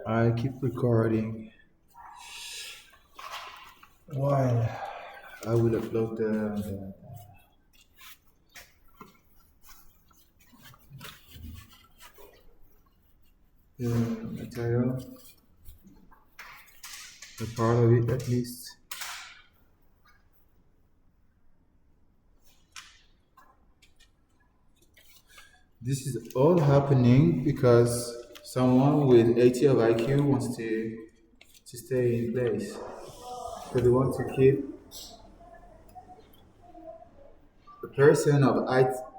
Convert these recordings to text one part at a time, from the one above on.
I keep recording while I will upload the material, a part of it at least. This is all happening because someone with 80 of IQ wants to stay in place. So they want to keep a person of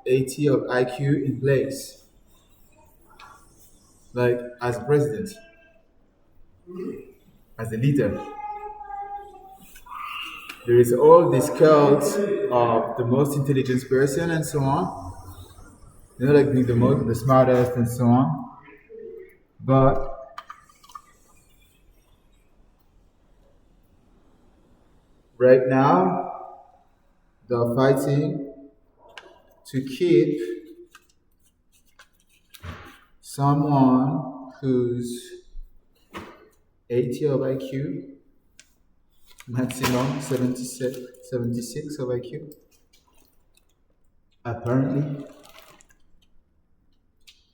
80 of IQ in place, like as president, as the leader. There is all this cult of the most intelligent person and so on. You know, like being the smartest and so on. But right now, they're fighting to keep someone who's 80 of IQ, maximum 76 of IQ, apparently,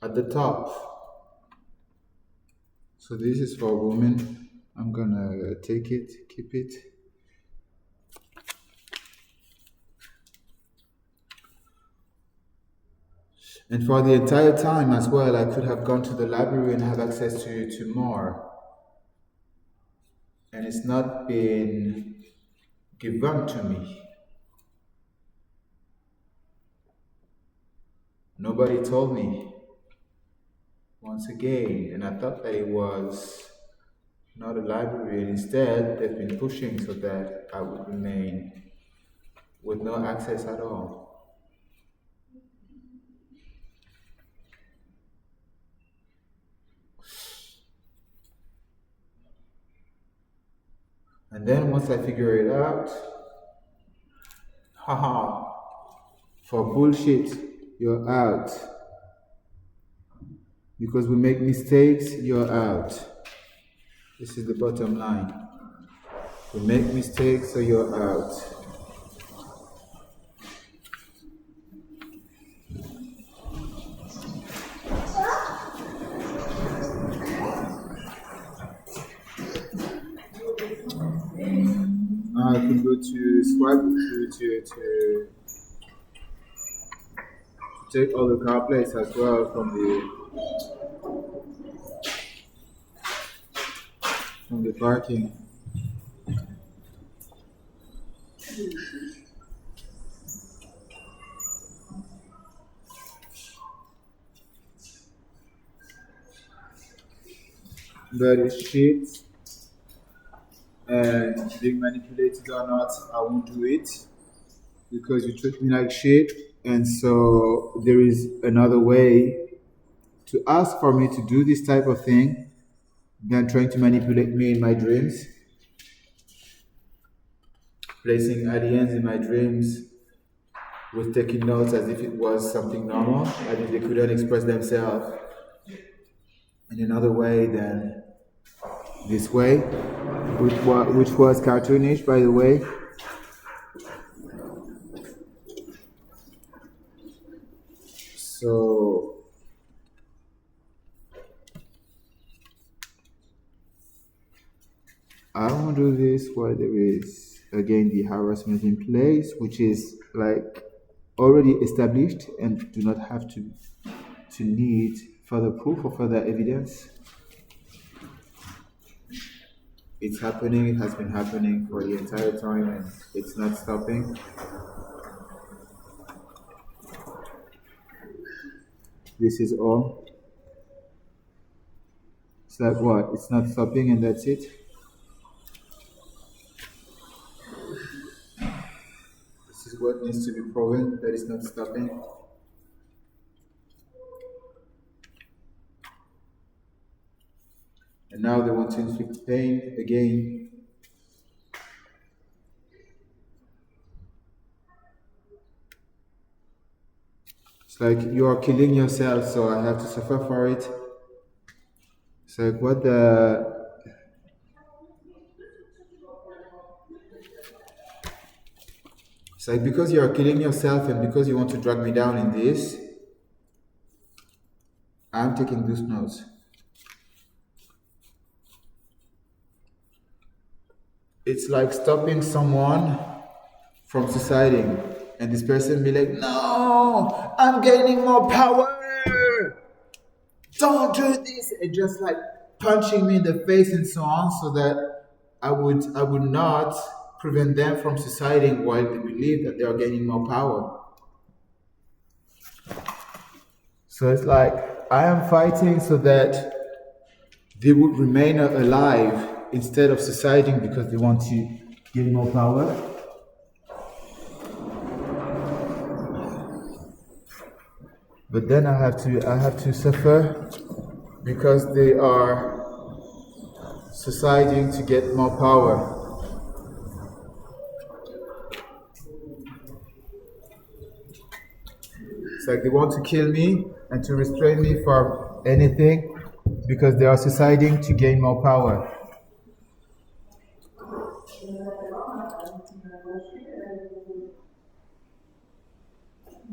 at the top. So this is for women. I'm gonna take it, keep it. And for the entire time as well, I could have gone to the library and have access to more. And it's not been given to me. Nobody told me. Once again, and I thought that it was not a library, and instead they've been pushing so that I would remain with no access at all. And then once I figure it out, haha, for bullshit, you're out. Because we make mistakes, you're out. This is the bottom line. We make mistakes, so you're out. I can go to swipe to take all the car plates as well from the parking. But it's shit, and being manipulated or not, I won't do it because you treat me like shit. And so there is another way to ask for me to do this type of thing than trying to manipulate me in my dreams, placing aliens in my dreams with taking notes as if it was something normal, as if they couldn't express themselves in another way than this way, which was cartoonish, by the way. So I don't do this while there is again the harassment in place, which is like already established and do not have to need further proof or further evidence. It's happening, it has been happening for the entire time, and it's not stopping. This is all. It's like what? It's not stopping and that's it? what needs to be proven that is not stopping. And now they want to inflict pain again. It's like you are killing yourself, so I have to suffer for it. It's like what the. It's like because you are killing yourself and because you want to drag me down in this, I'm taking those notes. It's like stopping someone from suiciding, and this person be like, "No, I'm gaining more power. Don't do this," and just like punching me in the face and so on, so that I would not prevent them from suiciding while they believe that they are gaining more power. So it's like I am fighting so that they would remain alive instead of suiciding because they want to gain more power. But then I have to suffer because they are suiciding to get more power. It's like they want to kill me and to restrain me from anything because they are suiciding to gain more power.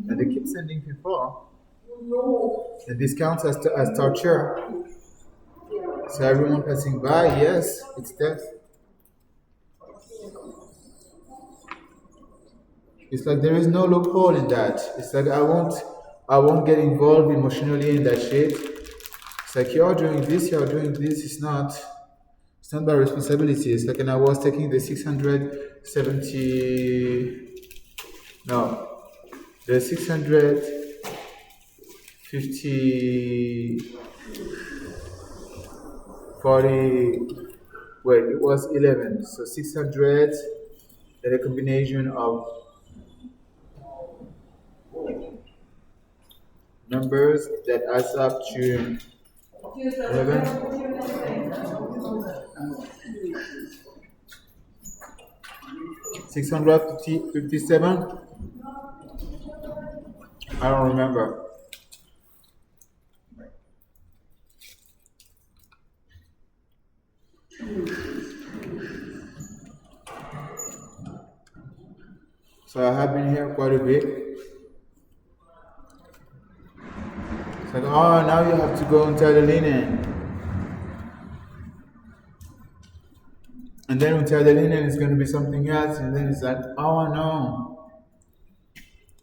And they keep sending people. And this counts as torture. So everyone passing by, yes, it's death. It's like there is no loophole in that. It's like I won't get involved emotionally in that shit. It's like you're doing this, it's not my responsibility. It's like, and I was taking the 670, no, the 650, 40, wait, it was 11. So 600, then a combination of numbers that adds up to 11. 657? I don't remember. So I have been here quite a bit. It's like, oh, now you have to go and tie the linen. And then when tie the linen, it's going to be something else. And then it's like, oh, no.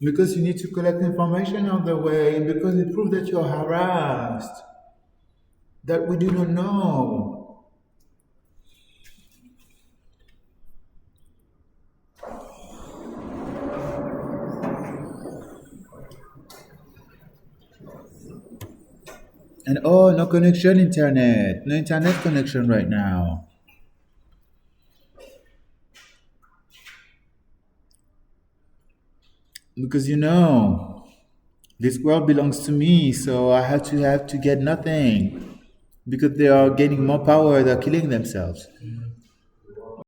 Because you need to collect information on the way, and because it proves that you're harassed, that we do not know. And oh, no connection internet. No internet connection right now. Because this world belongs to me, so I have to get nothing. Because they are gaining more power, they're killing themselves.